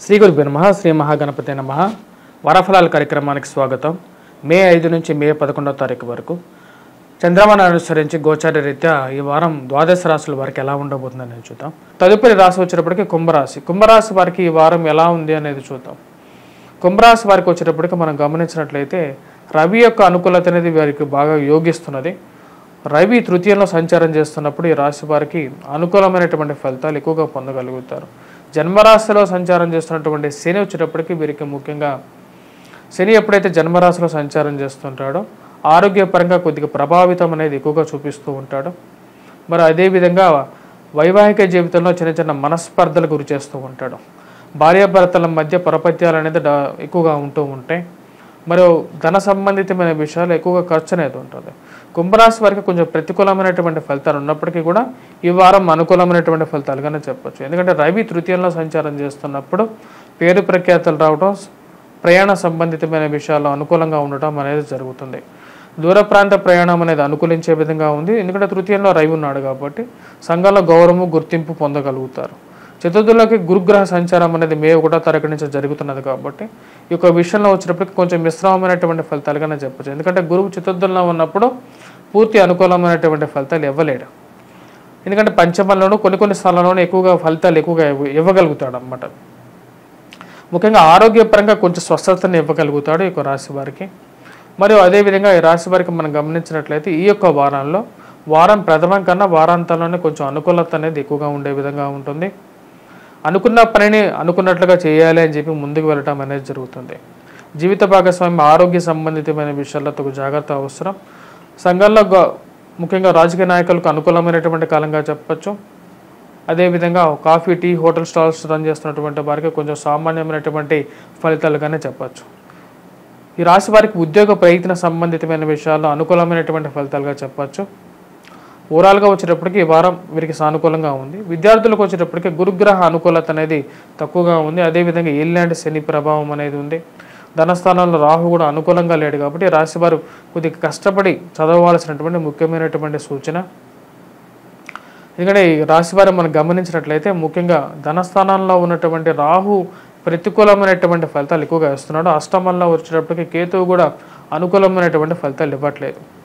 శ్రీ గురుభ్యో నమః. శ్రీ మహాగణపతే నమః. వరఫలాల కార్యక్రమానికి స్వాగతం. మే 5 నుంచి మే 11వ తారీఖు వరకు చంద్రమాను అనుసరించి గోచార రీత్యా ఈ వారం ద్వాదశ రాశుల వారికి ఎలా ఉండబోతుందని చూద్దాం. తదుపరి రాశి వచ్చేటప్పటికి కుంభరాశి. కుంభరాశి వారికి ఈ వారం ఎలా ఉంది అనేది చూద్దాం. కుంభరాశి వారికి వచ్చేటప్పటికి మనం గమనించినట్లయితే రవి యొక్క అనుకూలత అనేది వారికి బాగా యోగిస్తున్నది. రవి తృతీయంలో సంచారం చేస్తున్నప్పుడు ఈ రాశి వారికి అనుకూలమైనటువంటి ఫలితాలు ఎక్కువగా పొందగలుగుతారు. జన్మరాశిలో సంచారం చేస్తున్నటువంటి శని వచ్చేటప్పటికి వీరికి ముఖ్యంగా శని ఎప్పుడైతే జన్మరాశిలో సంచారం చేస్తుంటాడో ఆరోగ్యపరంగా కొద్దిగా ప్రభావితం అనేది ఎక్కువగా చూపిస్తూ ఉంటాడు. మరి అదేవిధంగా వైవాహిక జీవితంలో చిన్న చిన్న మనస్పర్ధలు గురి చేస్తూ ఉంటాడు. భార్యాభర్తల మధ్య పరపత్యాలు అనేది ఎక్కువగా ఉంటూ ఉంటాయి. మరియు ధన సంబంధితమైన విషయాలు ఎక్కువగా ఖర్చు అనేది ఉంటుంది. కుంభరాశి వారికి కొంచెం ప్రతికూలమైనటువంటి ఫలితాలు ఉన్నప్పటికీ కూడా ఈ వారం అనుకూలమైనటువంటి ఫలితాలుగానే చెప్పొచ్చు. ఎందుకంటే రవి తృతీయంలో సంచారం చేస్తున్నప్పుడు పేరు ప్రఖ్యాతలు రావడం, ప్రయాణ సంబంధితమైన విషయాల్లో అనుకూలంగా ఉండటం అనేది జరుగుతుంది. దూర ప్రాంత ప్రయాణం అనేది అనుకూలించే విధంగా ఉంది. ఎందుకంటే తృతీయంలో రవి ఉన్నాడు కాబట్టి సంఘంలో గౌరవము గుర్తింపు పొందగలుగుతారు. చతుర్థులకి గురుగ్రహ సంచారం అనేది మే 1వ తారీఖు నుంచి జరుగుతున్నది కాబట్టి ఈ యొక్క విషయంలో వచ్చినప్పటికీ కొంచెం మిశ్రమమైనటువంటి ఫలితాలుగానే చెప్పచ్చు. ఎందుకంటే గురువు చతుర్థంలో ఉన్నప్పుడు పూర్తి అనుకూలమైనటువంటి ఫలితాలు ఇవ్వలేడు. ఎందుకంటే పంచమంలోనూ కొన్ని స్థలాల్లోనూ ఎక్కువగా ఫలితాలు ఎక్కువగా ఇవ్వగలుగుతాడు అన్నమాట. ముఖ్యంగా ఆరోగ్యపరంగా కొంచెం స్వస్థతను ఇవ్వగలుగుతాడు ఈ యొక్క రాశి వారికి. మరియు అదేవిధంగా ఈ రాశి వారికి మనం గమనించినట్లయితే ఈ యొక్క వారం ప్రథమం కన్నా వారాంతంలోనే కొంచెం అనుకూలత అనేది ఎక్కువగా ఉండే విధంగా ఉంటుంది. అనుకున్న పనిని అనుకున్నట్లుగా చేయాలి అని చెప్పి ముందుకు వెళ్ళటం అనేది జరుగుతుంది. జీవిత భాగస్వామి ఆరోగ్య సంబంధితమైన విషయాల్లో తగు జాగ్రత్త అవసరం. సంఘంలో ముఖ్యంగా రాజకీయ నాయకులకు అనుకూలమైనటువంటి కాలంగా చెప్పచ్చు. అదేవిధంగా coffee, tea, hotel stalls run చేస్తున్నటువంటి వారికి కొంచెం సామాన్యమైనటువంటి ఫలితాలుగానే చెప్పచ్చు. ఈ రాశి వారికి ఉద్యోగ ప్రయత్న సంబంధితమైన విషయాల్లో అనుకూలమైనటువంటి ఫలితాలుగా చెప్పచ్చు. ఓవరాల్గా వచ్చేటప్పటికి ఈ వారం వీరికి సానుకూలంగా ఉంది. విద్యార్థులకు వచ్చేటప్పటికి గురుగ్రహ అనుకూలత అనేది తక్కువగా ఉంది. అదేవిధంగా ఏలినాటి శని ప్రభావం అనేది ఉంది. ధనస్థానంలో రాహు కూడా అనుకూలంగా లేడు కాబట్టి రాశివారు కొద్దిగా కష్టపడి చదవవలసినటువంటి ముఖ్యమైనటువంటి సూచన. ఎందుకంటే ఈ రాశివారు మనం గమనించినట్లయితే ముఖ్యంగా ధనస్థానంలో ఉన్నటువంటి రాహు ప్రతికూలమైనటువంటి ఫలితాలు ఎక్కువగా ఇస్తున్నాడు. అష్టమంలో వచ్చేటప్పటికి కేతువు కూడా అనుకూలమైనటువంటి ఫలితాలు ఇవ్వట్లేదు.